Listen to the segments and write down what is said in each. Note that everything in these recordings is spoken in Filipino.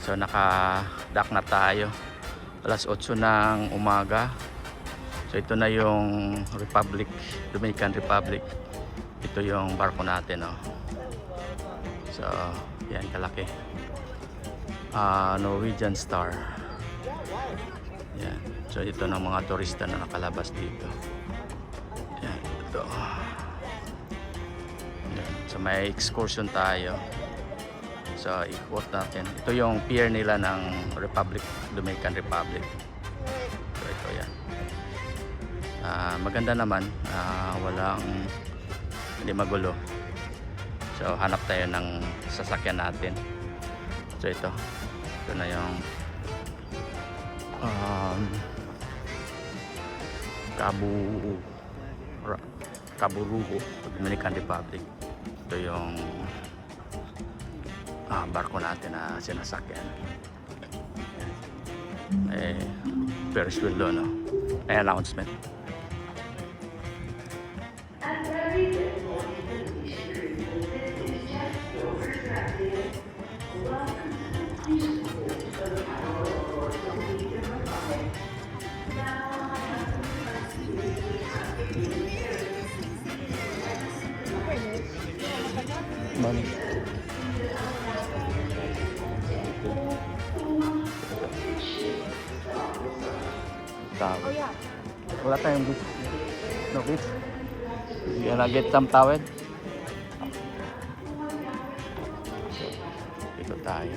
So naka-dock na tayo. Alas 8 ng umaga. So ito na yung Republic, Dominican Republic. Ito yung barko natin, oh. So yan, kalaki. Norwegian Star. Yan. So ito ng mga turista na nakalabas dito. Yan, ito. Yan. So may excursion tayo. So ikot natin. Ito yung pier nila ng Republic, Dominican Republic. So ito yan. Maganda naman. Walang, hindi magulo. So hanap tayo ng sasakyan natin. So ito na yung Cabo Rojo, Dominican Republic. Ito yung barko natin na sinasakyan. Ferris wheel doon, no? May announcement. Money. Wala tayong beach. No beach. You gonna get some towel? So, ito tayo.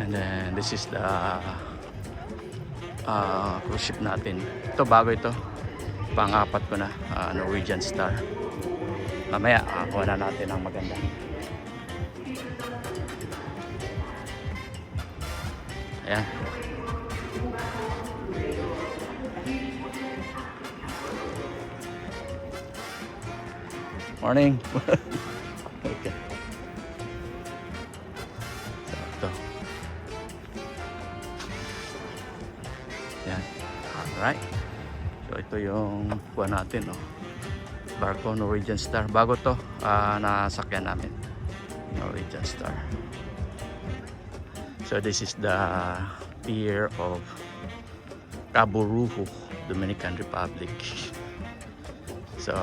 And then this is the cruise ship natin. Ito bago ito. Pang-apat ko na, Norwegian Star. Mamaya kuha na natin ang maganda. Ayan. Morning. Okay. So, ito. Ayan. Alright. So ito yung kuha natin, oh. Barko Norwegian Star. Bago to, nasakyan namin. Norwegian Star. So this is the pier of Cabo Rojo, Dominican Republic. So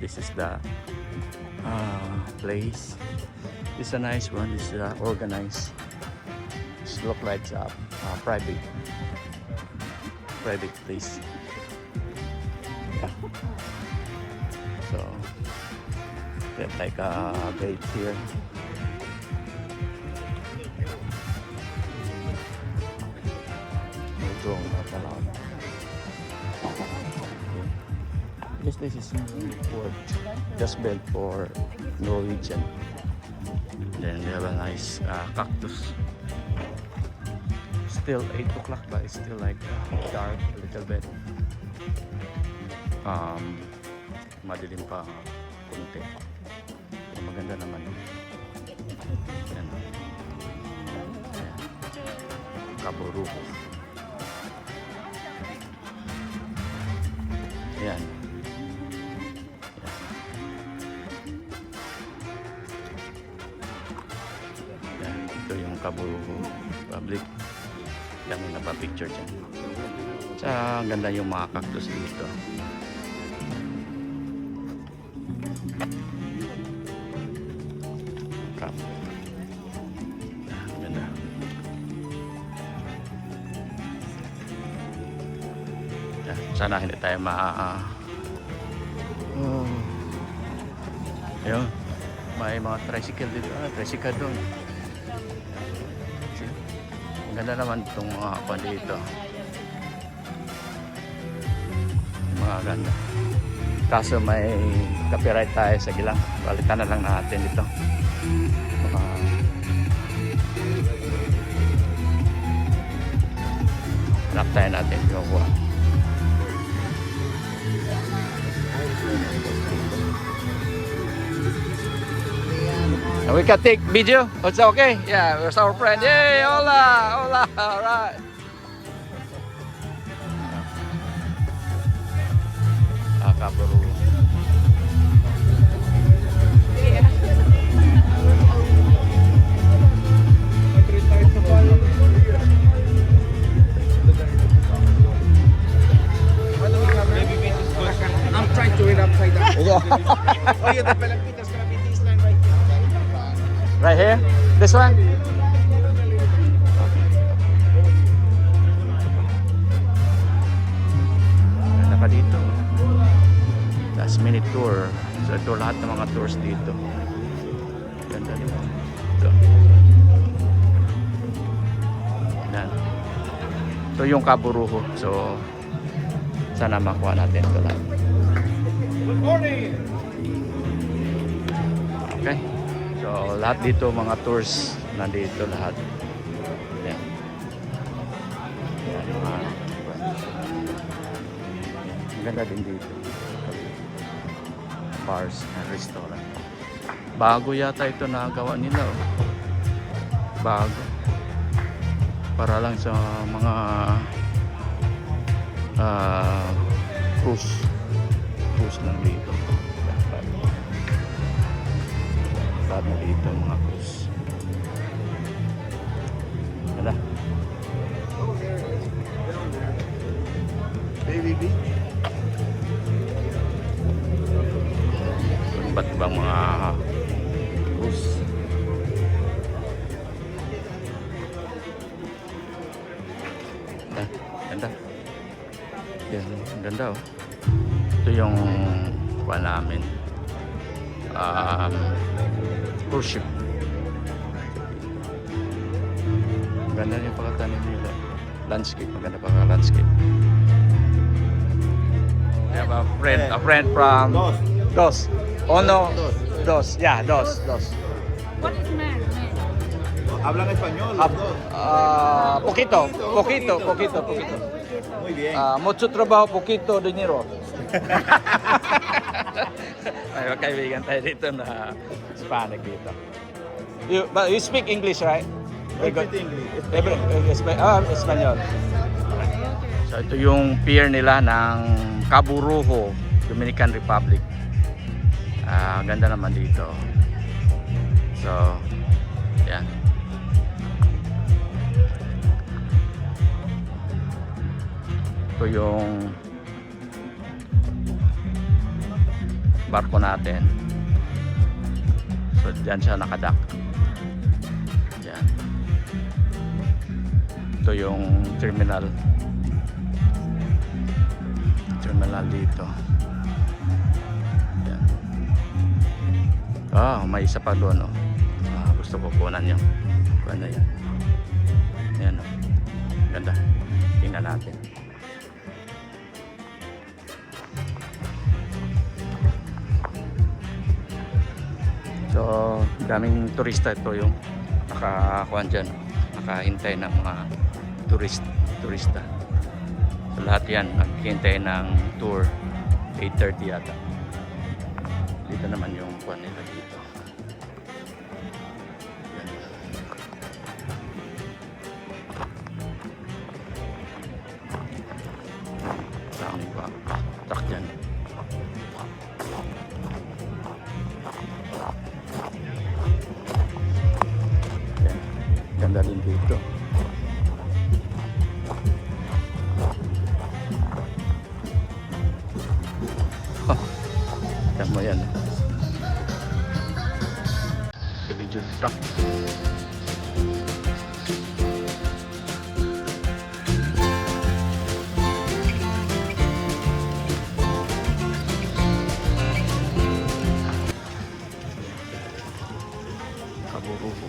this is the place. It's a nice one. It's organized. It looks like a private place. Yeah. So we have like a gate here. Drone not allowed. This place is for just built for Norwegian. Then they have a nice cactus. Still 8 o'clock, but it's still like dark a little bit. Madilim pa konti. Maganda naman. Yan. Yan. Cabo Rojo. Yan. Yan. Yan. Ito yung Cabo Public. Kami napapicture dyan. Sa ganda yung mga cactus dito. Ganda. Sana hindi tayo ayun, may mga tricycle dito. Tricycle doon. Ang ganda naman itong mga dito. Mga ganda. Kaso may copyright tayo sa gilang. Balikan na lang natin ito. Hanap tayo natin yung buwan. We can take video. It's okay. Yeah, we're our friend. Yay! Hola! Hola! Alright. Cabo Rojo. Right here? This one? Ganda pa dito. Last minute tour. So ito lahat ng mga tours dito. Ganda dito. Ito. Yan. Ito yung Kaburuho. So sana makuha natin ito lahat. Good morning! Okay. So lahat dito mga tours nandito lahat. Yan. Yan. Ang ganda din dito. Bars and restaurant. Bago yata ito nagawa nila. Oh. Bago. Para lang sa mga cruise lang dito. Lahat na dito mga cruise. Ganda. Baby beach. Iba't ibang mga cruise. Ganda. Ganda. Yan, ang ganda oh. Ito yung kuha namin. Cruise ship. Maganda yung pagkatanim nila. Landscape, maganda pagka-landscape. We have a friend from Dos. Oh no, Dos. Yeah, Dos. What is man? Hablan español. Poquito. Muy bien. Mucho trabajo, poquito dinero. May kaibigan tayo dito na Hispanic dito. But you speak English, right? Very good. Espanyol. So ito yung pier nila ng Kaburuho, Dominican Republic. Ganda naman dito. So, yan. Ito yung barko natin. So, dyan siya nakadock. Yan. Ito yung terminal dito. Yan. May isa pa doon oh. Gusto ko kunan yung kunan yan. Yan oh. Ganda. Tingnan natin. So, daming turista ito yung nakakuan dyan. Nakahintay ng mga turista. So, lahat yan naghihintay ng tour 8:30 yata. Dito naman yung kuan nila dito. Yan. Dami pa. Tak dyan. Yan. Ganda din dito. Mo yan. Video truck. Kaburuho.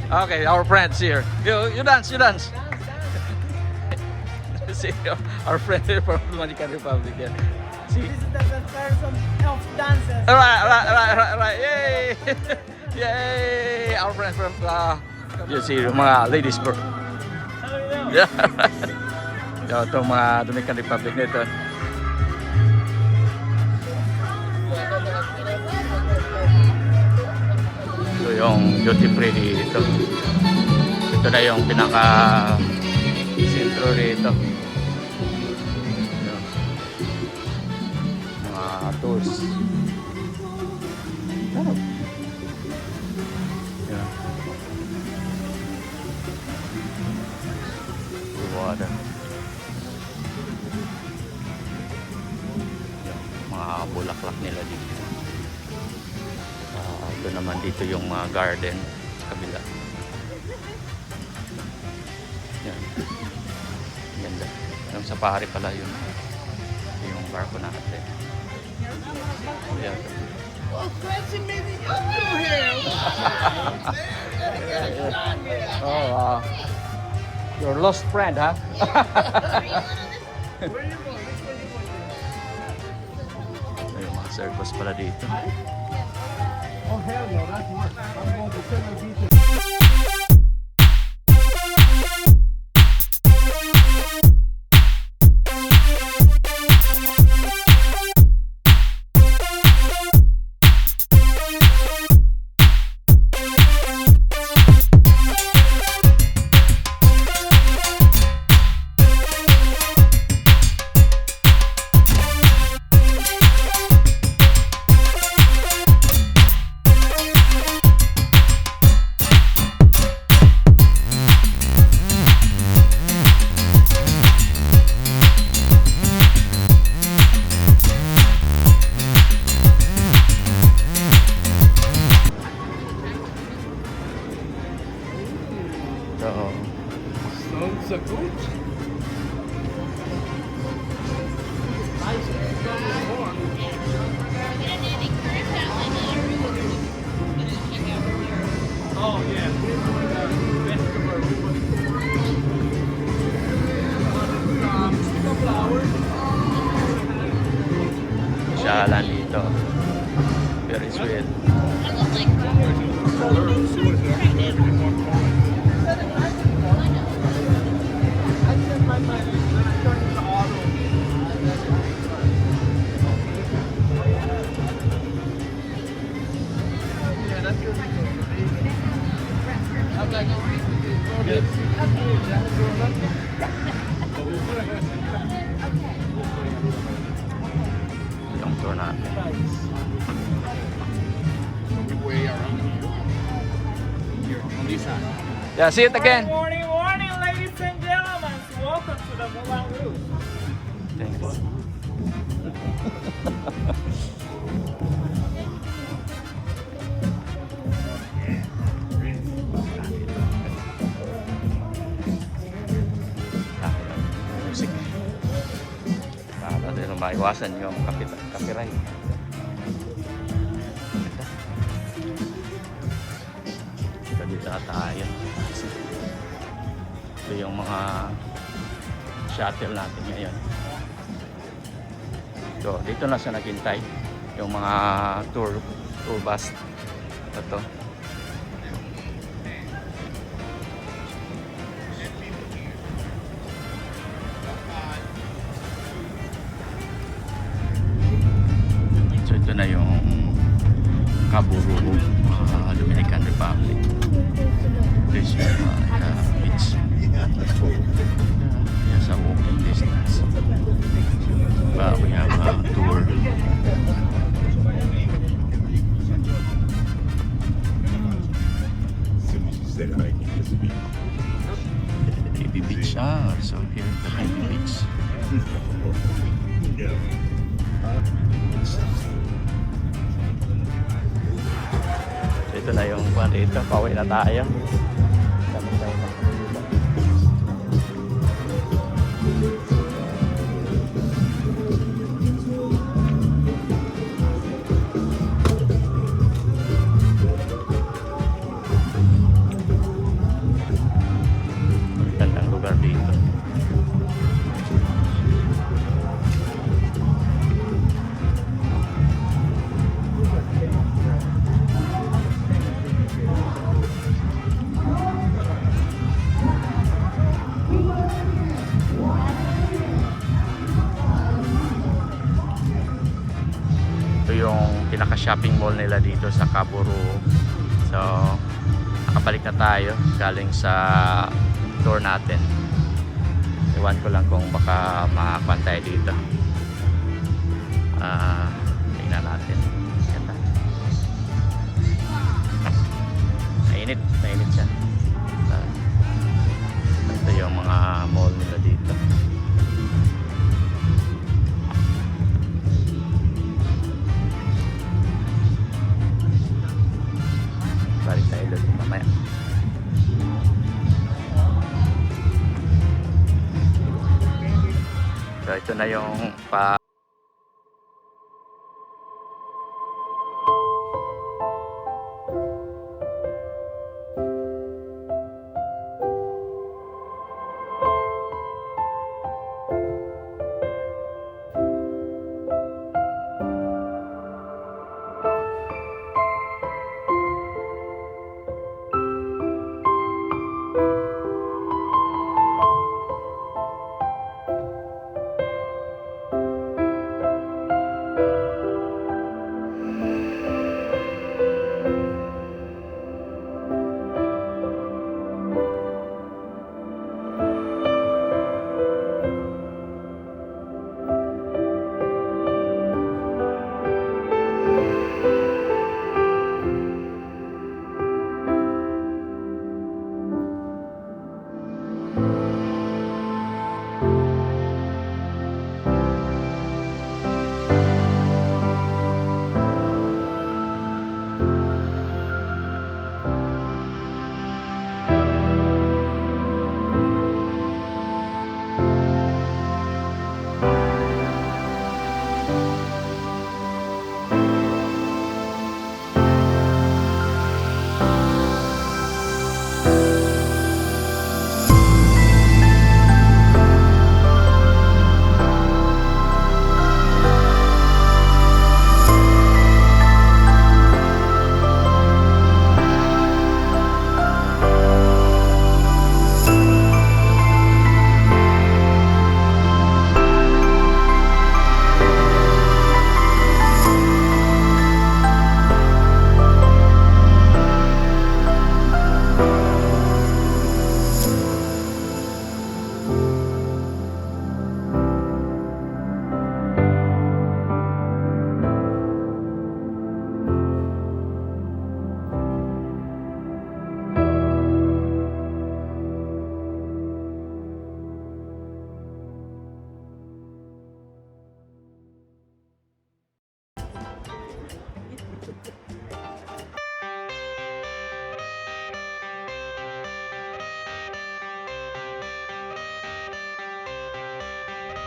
Okay, our friends here. You dance. See, our friend here from Dominican Republic. Yeah. See. This is the person of dancers. Right. Yay! Yay! Our friend from you see, mga ladies bro. Yeah. So, itong mga Dominican Republic nito. Ito yung duty free dito. Ito na yung pinaka sentro dito. Mga tours. Yeah. Water. bulaklak nila dito. Ito naman dito yung mga garden sa kabila. Yan. Ganda. Yung safari pala yun. Yung barko natin. Yan. Oh, your lost friend, huh? May mga circus pala dito. Oh, hell no, that's worse. I'm going to Silver Beach. So, Sounds a good. Oh, yeah. syalan dito. Very sweet. Yung tour natin. Yeah, see it again. Morning, morning, ladies and gentlemen. Welcome to the Moulin Rouge. Thanks. Music. Para din maiwasan yung copyright. Ito dito na tayo. Ito yung mga shuttle natin ngayon. So, dito na siya naghintay. Yung mga tour bus. Ito. So, ito na yung Kaburu, Dominican Republic. This is beach. Yes, a walking distance. But we have a tour. Baby beach. So here the baby beach. Ito na yung buwan dito. Pauwi na tayo. Kami tayo na. Gandang lugar dito. Ito yung pinaka-shopping mall nila dito sa Kaburu. So, nakabalik na tayo galing sa tour natin. Iwan ko lang kung baka makakuan tayo dito. Tingnan natin. Ganda. Mainit siya. Ito yung mga mall nila dito. So ito na yung pa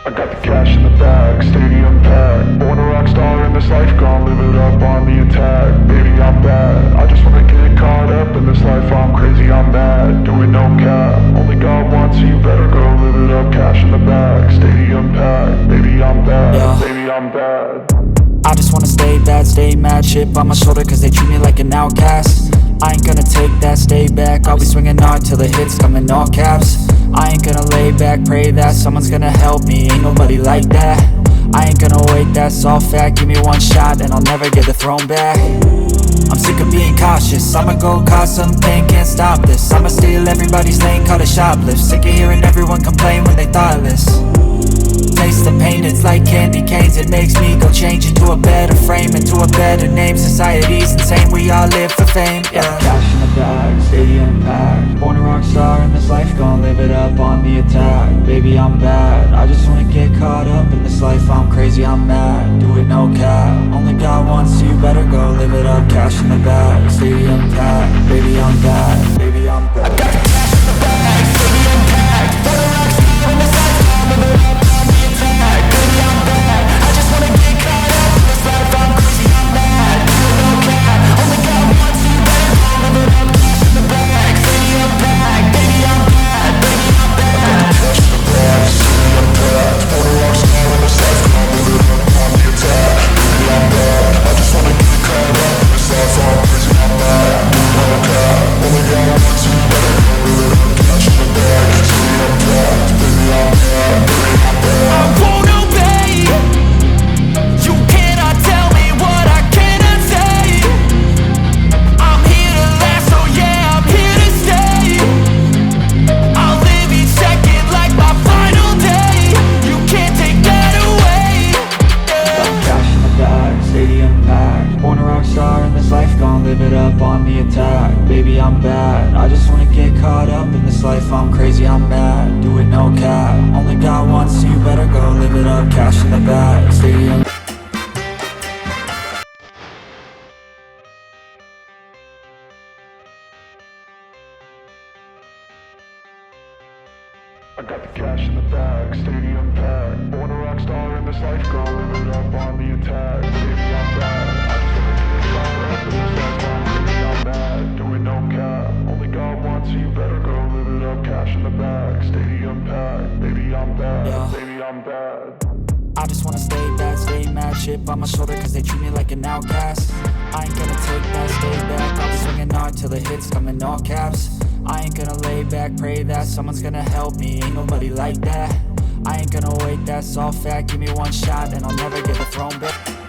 I got the cash in the bag, stadium packed. Born a rock star in this life, gon' live it up on the attack. Baby, I'm bad, I just wanna get caught up in this life. I'm crazy, I'm mad, doing no cap. Only God wants you, better go live it up. Cash in the bag, stadium packed. Baby, I'm bad, baby, I'm bad. I just wanna stay bad, stay mad. Chip on my shoulder cause they treat me like an outcast. I ain't gonna take that, stay back. I'll be swinging hard till the hits come in all caps. I ain't gonna lay back, pray that someone's gonna help me. Ain't nobody like that. I ain't gonna wait, that's all fact. Give me one shot and I'll never get the throne back. I'm sick of being cautious, I'ma go cause something, can't stop this. I'ma steal everybody's lane, call it shoplift. Sick of hearing everyone complain when they thoughtless. Taste the pain, it's like candy canes. It makes me go change into a better frame, into a better name. Society's insane, we all live for fame, yeah. Cash in the bag, stadium packed. Born a rock star in this life, gon' live it up on the attack. Baby, I'm bad, I just wanna get caught up in this life. I'm crazy, I'm mad, do it no cap. Only God wants you, better go live it up. Cash in the bag, stadium packed. Baby, I'm bad, baby, I'm bad. I got the cash in the bag, stadium packed. Born a rock star in this life, gon' live it up on the attack. Baby, I'm bad, I just wanna get caught up in this life. I'm crazy, I'm mad, do it no cap. Only God wants you, better go live it up. Cash in the bag, stadium packed. Baby, I'm bad, baby, I'm bad. Cash in the bag, stadium packed. Born a rock star in this life, gon' live it up on the attack. Baby, I'm bad, I just wanna get caught up in this life. I'm crazy, I'm mad, do it no cap. Only God wants you, better go live it up. Cash in the bag, stadium packed. Baby, I'm bad, baby, I'm bad. I won't obey. You cannot tell me what I cannot say. I'm here to last, so yeah, I'm here to stay. I'll live each second like my final day. You can't take that away, yeah. Cash in the bag, stadium packed. Born a rock star in this life, gon' live it up on the attack. Baby, I'm bad, I just wanna get caught up in this life. I'm crazy, I'm mad, do it no cap. Only God wants you, better go live it up. Cash in the bag, stadium. I got the cash in the bag, stadium packed. Born a this life, gone live it up on the attack. Baby, I'm bad. I just wanna get caught up in this life, I'm crazy, I'm mad. Doing no cap, only God wants you, better go live it up. Cash in the bag, stadium packed. Baby, I'm bad. Yeah. Baby, I'm bad. I just wanna stay bad, stay mad, chip on my shoulder cause they treat me like an outcast. I ain't gonna take that, stay back, I'll be swinging hard till the hits come in all caps. I ain't gonna lay back, pray that someone's gonna help me, ain't nobody like that. I ain't gonna wait, that's all fact, give me one shot and I'll never get the throne back.